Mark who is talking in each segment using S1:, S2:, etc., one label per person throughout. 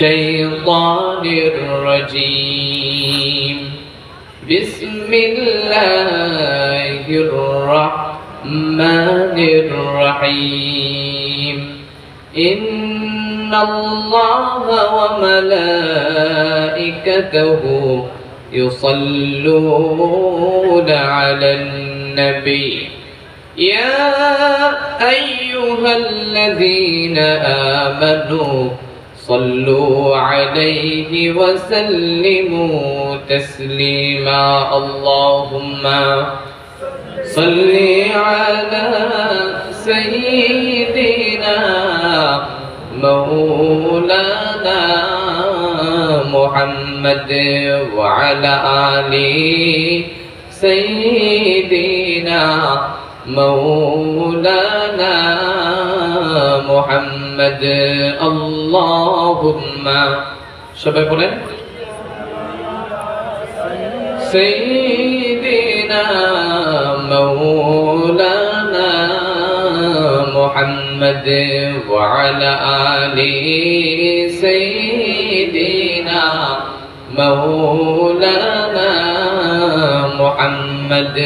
S1: الشيطان الرجيم بسم الله الرحمن الرحيم إن الله وملائكته يصلون على النبي يا أيها الذين آمنوا صلوا عليه وسلموا تسليما اللهم صل على سيدنا مولانا محمد وعلى آل سيدنا مولانا محمد اللهم সবাই বলেন سيدنا مولانا محمد وعلى آل سيدنا مولانا محمد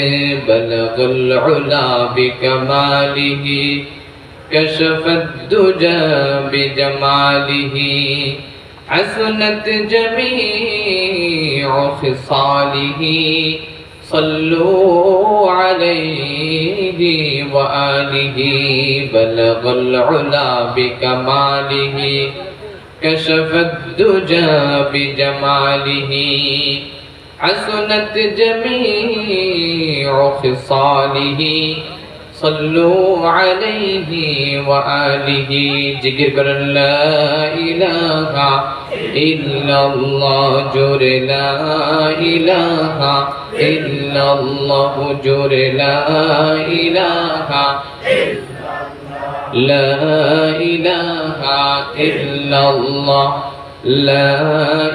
S1: بلغ العلا بكماله كشف الدجى بجماله حسنت جميع خصاله صلوا عليه وآله بلغ العلا بكماله كشف الدجى بجماله حسنت جميع خصاله صلوا عليه وآله ذكر لا إله إلا الله جر لا إله إلا الله جر لا إله لا إله إلا الله لا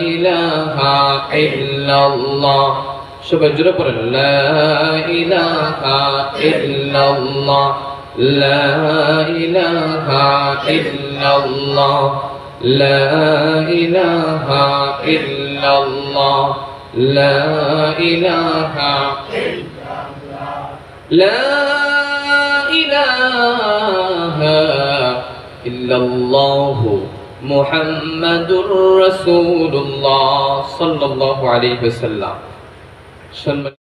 S1: إله إلا الله সবাই জোরে পড়েন লা ইলাহা ইল্লাল্লাহ লা ইলাহা ইল্লাল্লাহ লা ইলাহা ইল্লাল্লাহ লা ইলাহা লা ইলাহা ইল্লাল্লাহ মুহাম্মাদুর রাসূলুল্লাহ সাল্লাল্লাহু আলাইহি ওয়াসাল্লাম